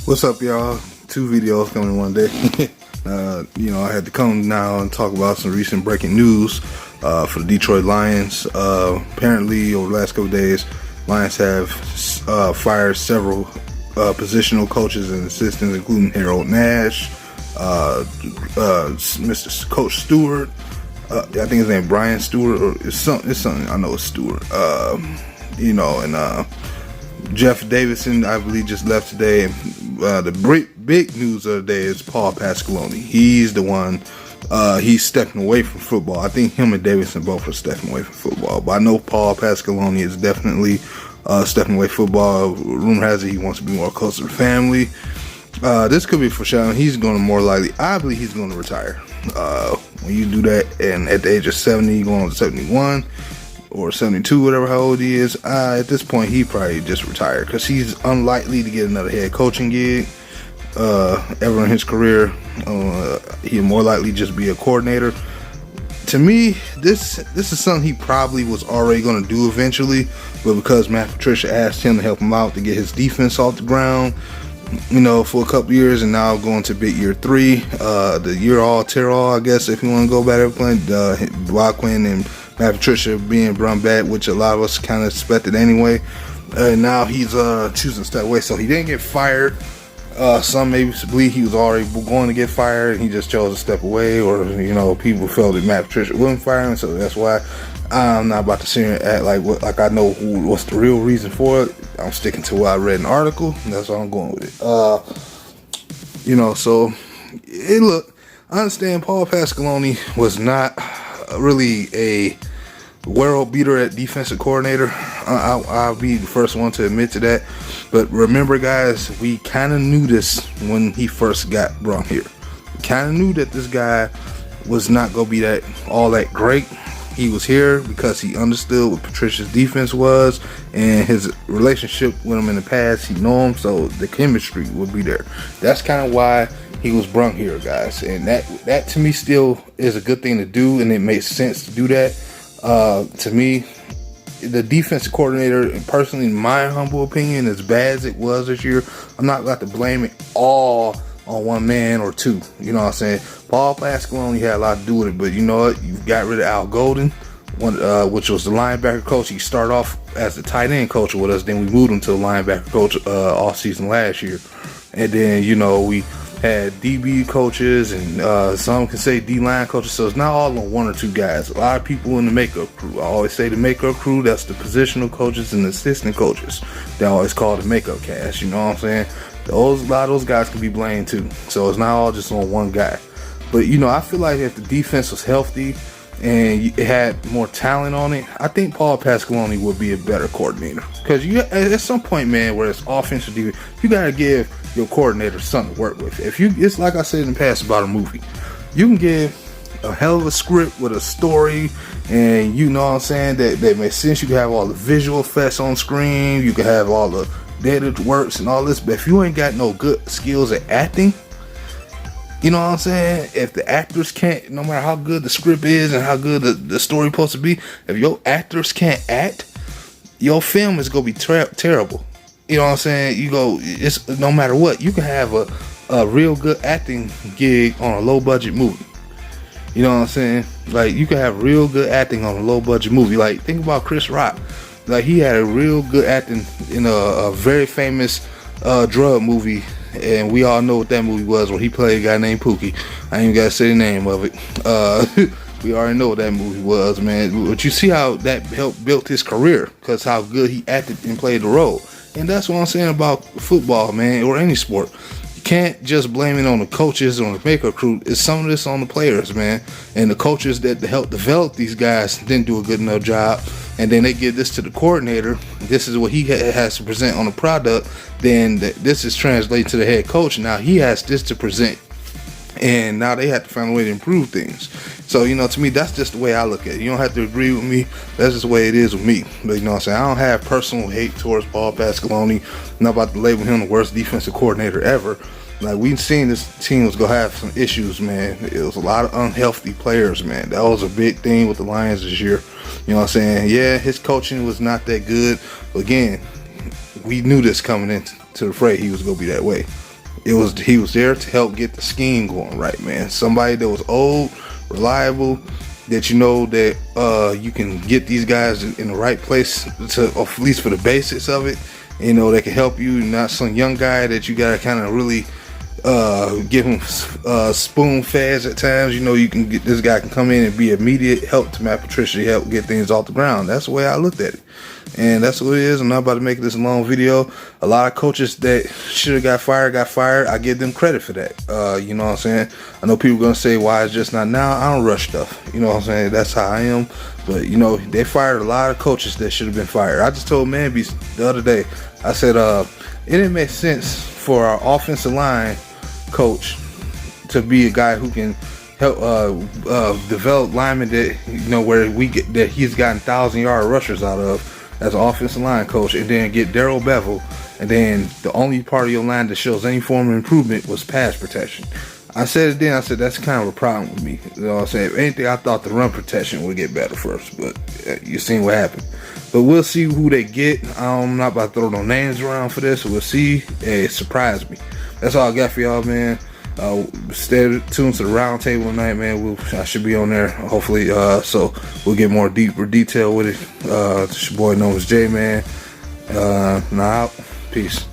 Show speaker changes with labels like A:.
A: What's up, y'all? 2 videos coming in one day. I had to come now and talk about some recent breaking news for the Detroit Lions. Apparently, over the last couple days, Lions have fired several positional coaches and assistants, including Harold Nash, Mr. Coach Stewart. I think his name Brian Stewart, or it's something. I know it's Stewart. And Jeff Davidson, I believe, just left today. The big news of the day is Paul Pasqualoni. He's the one. He's stepping away from football. I think him and Davidson both are stepping away from football. But I know Paul Pasqualoni is definitely stepping away from football. Rumor has it he wants to be more close to the family. This could be foreshadowing. He's going to more likely, I believe he's going to retire. When you do that, and at the age of 70, going on to 71 or 72, whatever how old he is, at this point he probably just retired, because he's unlikely to get another head coaching gig ever in his career. He'll more likely just be a coordinator. To me, this is something he probably was already going to do eventually, but because Matt Patricia asked him to help him out to get his defense off the ground, for a couple years, and now going to big year 3, the year all tear all, I guess, if you want to go back to playing Blockman and Matt Patricia being brought back, which a lot of us kind of expected anyway. Now he's choosing to step away, so he didn't get fired. Some maybe believe he was already going to get fired and he just chose to step away, or people felt that Matt Patricia wouldn't fire him, so that's why I'm not about to sit here and act like I know what's the real reason for it. I'm sticking to what I read in the article, and that's why I'm going with it. So look, I understand Paul Pasqualoni was not really a world beater at defensive coordinator. I'll be the first one to admit to that. But remember, guys, we kind of knew this when he first got brought here. We kind of knew that this guy was not going to be all that great. He was here because he understood what Patricia's defense was, and his relationship with him in the past, he knew him, so the chemistry would be there. That's kind of why he was brought here, guys. And that to me still is a good thing to do, and it makes sense to do that. To me, the defensive coordinator, and personally, in my humble opinion, as bad as it was this year, I'm not about to blame it all on one man or two. You know what I'm saying? Paul Pasqualoni had a lot to do with it, but you know what? You got rid of Al Golden, which was the linebacker coach. He started off as the tight end coach with us. Then we moved him to the linebacker coach all season last year. And then, we had DB coaches, and some can say D-line coaches. So it's not all on one or two guys. A lot of people in the makeup crew. I always say the makeup crew, that's the positional coaches and the assistant coaches. They always call the makeup cast. You know what I'm saying? A lot of those guys can be blamed too. So it's not all just on one guy. But I feel like if the defense was healthy and it had more talent on it, I think Paul Pasqualoni would be a better coordinator. Because at some point, man, where it's offensive defense, you gotta give your coordinator something to work with. It's like I said in the past about a movie. You can give a hell of a script with a story, and you know what I'm saying, that makes sense. You can have all the visual effects on screen, you can have all the data works and all this, but if you ain't got no good skills at acting, you know what I'm saying? If the actors can't, no matter how good the script is and how good the story supposed to be, if your actors can't act, your film is gonna be terrible. You know what I'm saying? It's no matter what, you can have a real good acting gig on a low budget movie. You know what I'm saying? Like, you can have real good acting on a low budget movie. Like, think about Chris Rock. Like, he had a real good acting in a very famous drug movie, and we all know what that movie was, where he played a guy named Pookie. I ain't even gotta say the name of it. We already know what that movie was, man. But you see how that helped build his career, because how good he acted and played the role. And that's what I'm saying about football, man, or any sport. You can't just blame it on the coaches or the makeup crew. It's some of this on the players, man. And the coaches that helped develop these guys didn't do a good enough job. And then they give this to the coordinator. This is what he has to present on the product. Then this is translated to the head coach. Now he has this to present. And now they have to find a way to improve things. So, to me, that's just the way I look at it. You don't have to agree with me. That's just the way it is with me. But, you know what I'm saying? I don't have personal hate towards Paul Pasqualoni. I'm not about to label him the worst defensive coordinator ever. Like, we've seen this team was going to have some issues, man. It was a lot of unhealthy players, man. That was a big thing with the Lions this year. You know what I'm saying? Yeah, his coaching was not that good. But, again, we knew this coming into the fray. He was going to be that way. He was there to help get the scheme going right, man. Somebody that was old, reliable, that you know that you can get these guys in the right place to, or at least for the basics of it. You know, they can help you, not some young guy that you gotta kind of really give him spoon feds at times. You know, you can get this guy can come in and be immediate help to Matt Patricia, help get things off the ground. That's the way I looked at it, and that's what it is. I'm not about to make this a long video. A lot of coaches that should have got fired. I give them credit for that. You know what I'm saying? I know people gonna say, why it's just not now. I don't rush stuff. You know what I'm saying? That's how I am. But you know, they fired a lot of coaches that should have been fired. I just told Manby the other day, I said it didn't make sense for our offensive line coach to be a guy who can help develop linemen that, you know, where we get that he's gotten 1,000-yard rushers out of as an offensive line coach, and then get Darrell Bevel, and then the only part of your line that shows any form of improvement was pass protection. I said it then, I said that's kind of a problem with me. You know what I'm saying? If anything, I thought the run protection would get better first, but you seen what happened. But we'll see who they get. I'm not about to throw no names around for this. We'll see. It surprised me. That's all I got for y'all, man. Stay tuned to the round table tonight, man. I should be on there, hopefully. So we'll get more deeper detail with it. It's your boy Nomis J, man. Now out. Peace.